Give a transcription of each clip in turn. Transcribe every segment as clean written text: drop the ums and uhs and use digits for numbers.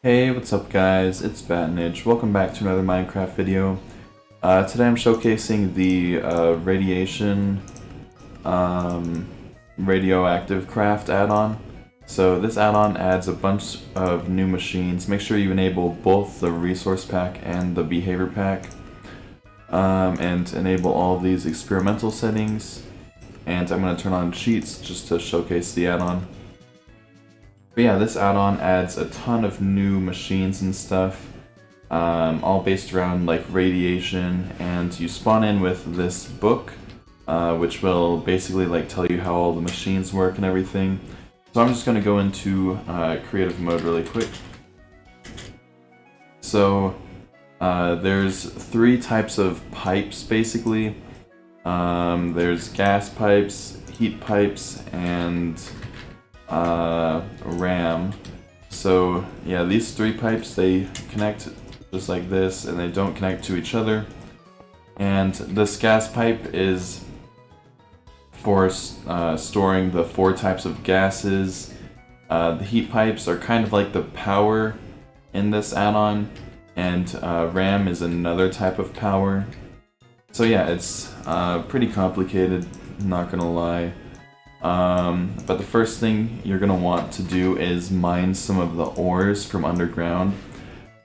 Hey, what's up guys? It's Vatonage. Welcome back to another Minecraft video. Today I'm showcasing the radiation radioactive craft add-on. So this add-on adds a bunch of new machines. Make sure you enable both the resource pack and the behavior pack. And enable all of these experimental settings. And I'm going to turn on cheats just to showcase the add-on. But yeah, this add-on adds a ton of new machines and stuff, all based around like radiation, and you spawn in with this book, which will basically like tell you how all the machines work and everything. So I'm just going to go into creative mode really quick. So there's three types of pipes basically. There's gas pipes, heat pipes, and RAM. So yeah, these three pipes, they connect just like this and they don't connect to each other. And this gas pipe is for storing the four types of gases. The heat pipes are kind of like the power in this add-on, and RAM is another type of power. So yeah, it's pretty complicated, not gonna lie. But the first thing you're going to want to do is mine some of the ores from underground,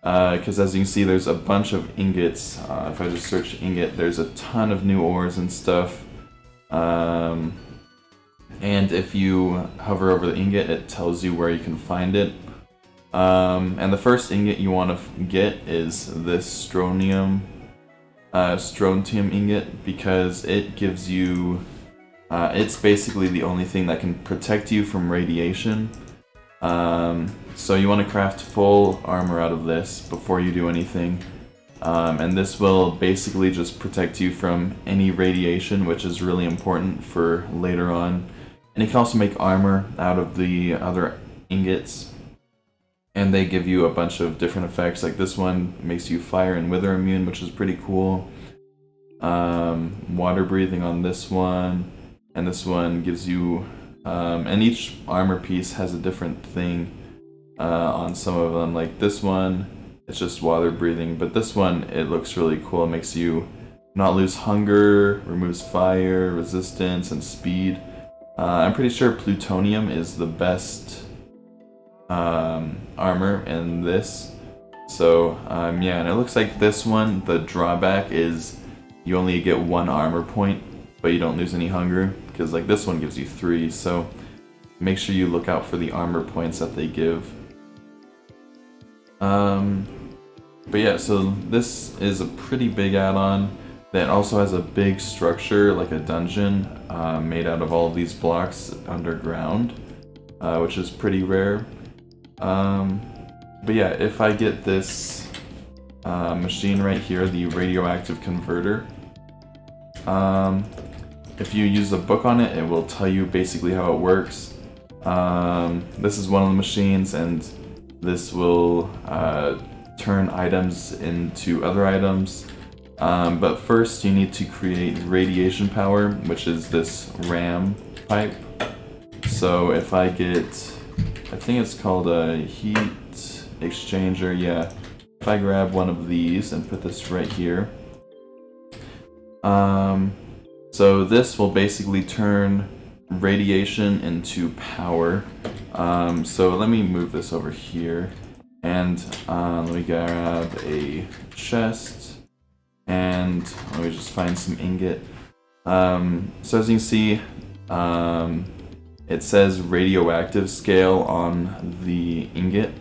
because as you can see there's a bunch of ingots. If I just search ingot, there's a ton of new ores and stuff, and if you hover over the ingot it tells you where you can find it. And the first ingot you want to get is this strontium ingot, because it gives you it's basically the only thing that can protect you from radiation. So you want to craft full armor out of this before you do anything. And this will basically just protect you from any radiation, which is really important for later on. And you can also make armor out of the other ingots. And they give you a bunch of different effects, like this one makes you fire and wither immune, which is pretty cool. Water breathing on this one. And this one gives you, and each armor piece has a different thing on some of them. Like this one, it's just water breathing, but this one, it looks really cool. It makes you not lose hunger, removes fire, resistance, and speed. I'm pretty sure plutonium is the best armor in this. So yeah, and it looks like this one, the drawback is you only get one armor point, but you don't lose any hunger, because like this one gives you 3, so make sure you look out for the armor points that they give. But yeah, so this is a pretty big add-on that also has a big structure, like a dungeon, made out of all of these blocks underground, which is pretty rare. But yeah, if I get this machine right here, the radioactive converter, if you use a book on it, it will tell you basically how it works. This is one of the machines, and this will turn items into other items. But first you need to create radiation power, which is this RAM pipe. So if I get, I think it's called a heat exchanger, yeah. If I grab one of these and put this right here, so this will basically turn radiation into power. So let me move this over here, and let me grab a chest, and let me just find some ingot. So as you can see, it says radioactive scale on the ingot.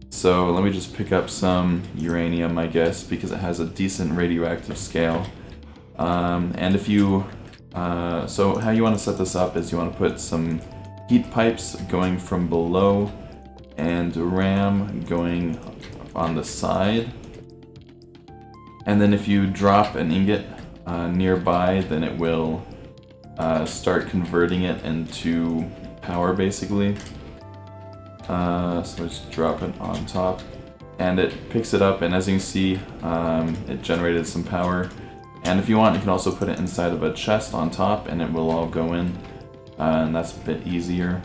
So let me just pick up some uranium, I guess, because it has a decent radioactive scale. And if you, so how you want to set this up is you want to put some heat pipes going from below and RAM going on the side. And then if you drop an ingot nearby, then it will start converting it into power basically. So just drop it on top and it picks it up, and as you can see, it generated some power. And if you want, you can also put it inside of a chest on top and it will all go in, and that's a bit easier.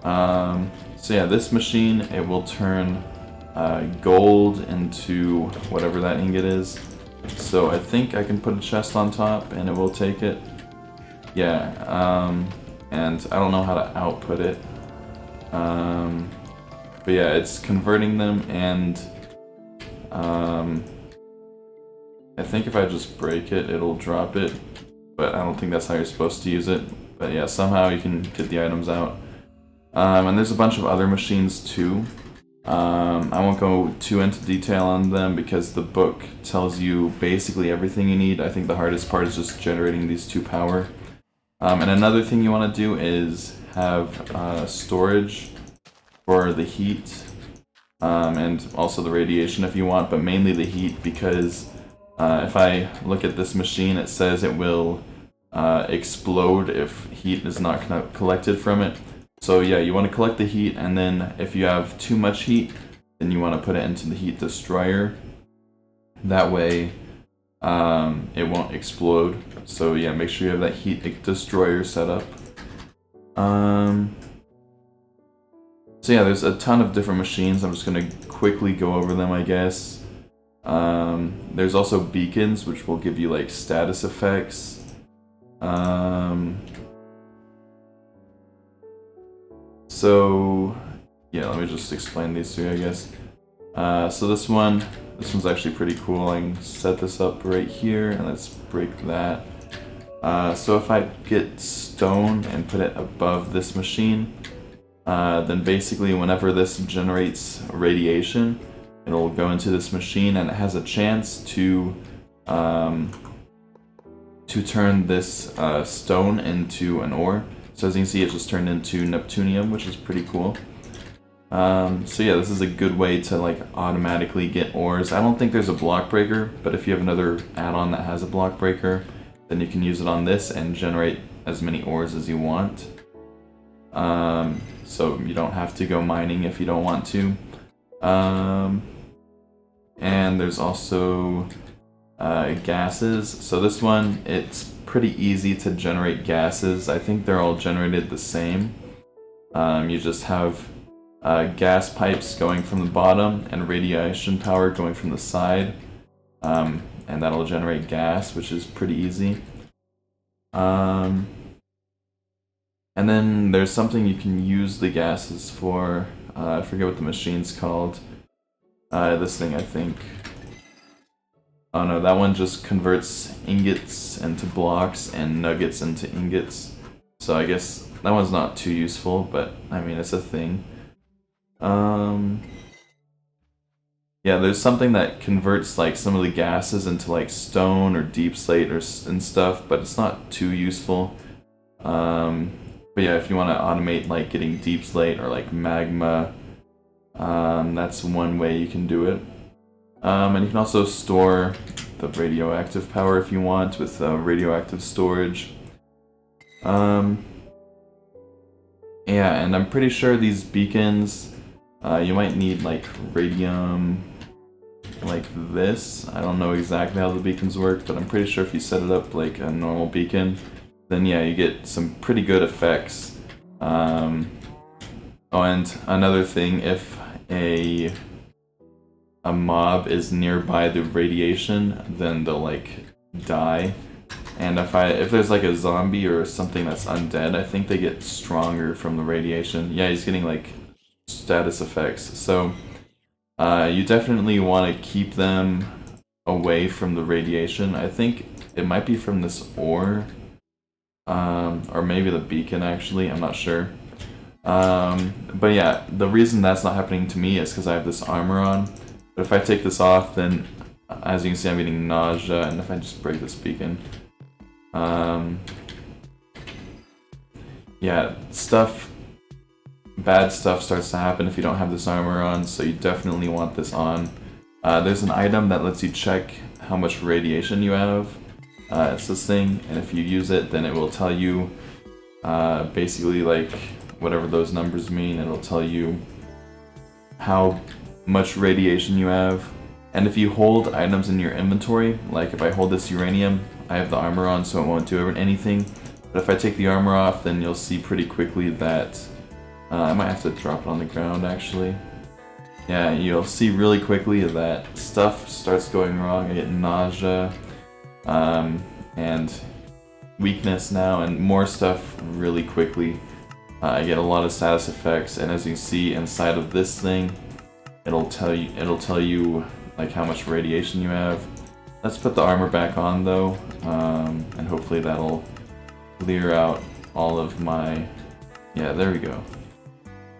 So yeah, this machine, it will turn gold into whatever that ingot is. So I think I can put a chest on top and it will take it. Yeah, and I don't know how to output it. But yeah, it's converting them, and I think if I just break it, it'll drop it. But I don't think that's how you're supposed to use it. But yeah, somehow you can get the items out. And there's a bunch of other machines too. I won't go too into detail on them because the book tells you basically everything you need. I think the hardest part is just generating these 2 power. And another thing you want to do is have storage for the heat and also the radiation if you want, but mainly the heat, because if I look at this machine, it says it will explode if heat is not collected from it. So yeah, you want to collect the heat, and then if you have too much heat, then you want to put it into the heat destroyer. That way it won't explode. So yeah, make sure you have that heat destroyer set up. So yeah, there's a ton of different machines. I'm just going to quickly go over them, I guess. There's also beacons, which will give you like status effects. So yeah, let me just explain these three, I guess. So this one's actually pretty cool. I can set this up right here, and let's break that. So if I get stone and put it above this machine, then basically whenever this generates radiation, it'll go into this machine, and it has a chance to turn this stone into an ore. So as you can see, it just turned into Neptunium, which is pretty cool. So yeah, this is a good way to like automatically get ores. I don't think there's a block breaker, but if you have another add-on that has a block breaker, then you can use it on this and generate as many ores as you want. So you don't have to go mining if you don't want to. And there's also gases. So this one, it's pretty easy to generate gases. I think they're all generated the same. You just have gas pipes going from the bottom and radiation power going from the side, and that'll generate gas, which is pretty easy. And then there's something you can use the gases for. I forget what the machine's called. This thing, I think. Oh no, that one just converts ingots into blocks and nuggets into ingots. So I guess that one's not too useful, but I mean, it's a thing. Yeah, there's something that converts like some of the gases into like stone or deep slate and stuff, but it's not too useful. But yeah, if you want to automate like getting deep slate or like magma, that's one way you can do it. And you can also store the radioactive power if you want with radioactive storage. Yeah, and I'm pretty sure these beacons, you might need like radium like this. I don't know exactly how the beacons work, but I'm pretty sure if you set it up like a normal beacon, then yeah, you get some pretty good effects. Oh, and another thing, if a mob is nearby the radiation, then they'll like die. And if there's like a zombie or something that's undead, I think they get stronger from the radiation. Yeah, he's getting like status effects. So you definitely want to keep them away from the radiation. I think it might be from this ore, or maybe the beacon actually, I'm not sure. But yeah, the reason that's not happening to me is because I have this armor on. But if I take this off, then as you can see, I'm getting nausea, and if I just break this beacon, yeah, bad stuff starts to happen if you don't have this armor on, so you definitely want this on. There's an item that lets you check how much radiation you have. It's this thing, and if you use it, then it will tell you basically like whatever those numbers mean. It'll tell you how much radiation you have. And if you hold items in your inventory, like if I hold this uranium, I have the armor on, so it won't do anything. But if I take the armor off, then you'll see pretty quickly that I might have to drop it on the ground actually. yeah, you'll see really quickly that stuff starts going wrong. I get nausea, and weakness now, and more stuff really quickly. I get a lot of status effects, and as you see inside of this thing, it'll tell you like how much radiation you have. Let's put the armor back on though, and hopefully that'll clear out all of my... Yeah, there we go.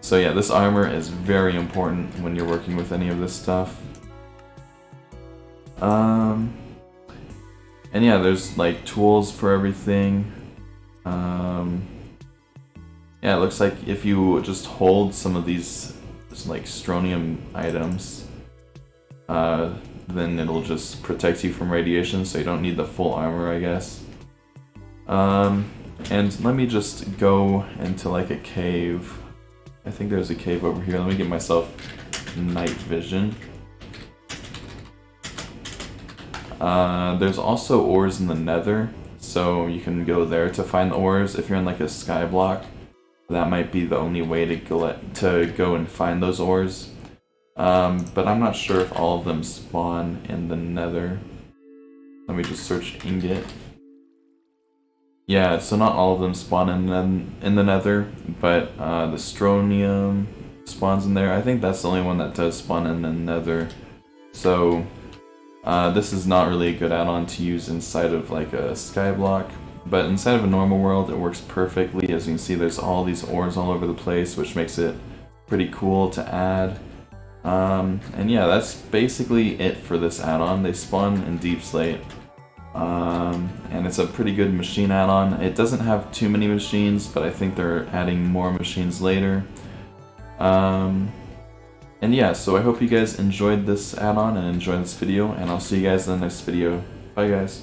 So yeah, this armor is very important when you're working with any of this stuff. And yeah, there's like tools for everything. Yeah, it looks like if you just hold some of these like strontium items, then it'll just protect you from radiation, so you don't need the full armor, I guess. And let me just go into like a cave. I think there's a cave over here. Let me get myself night vision. There's also ores in the nether, so you can go there to find the ores. If you're in like a sky block, that might be the only way to go and find those ores. But I'm not sure if all of them spawn in the nether. Let me just search ingot. Yeah, so not all of them spawn in the nether, but the strontium spawns in there. I think that's the only one that does spawn in the nether. So this is not really a good add-on to use inside of like a skyblock, but inside of a normal world it works perfectly. As you can see, there's all these ores all over the place, which makes it pretty cool to add. And yeah, that's basically it for this add-on. They spawn in Deep Slate. And it's a pretty good machine add-on. It doesn't have too many machines, but I think they're adding more machines later. And yeah, so I hope you guys enjoyed this add-on and enjoyed this video, and I'll see you guys in the next video. Bye guys.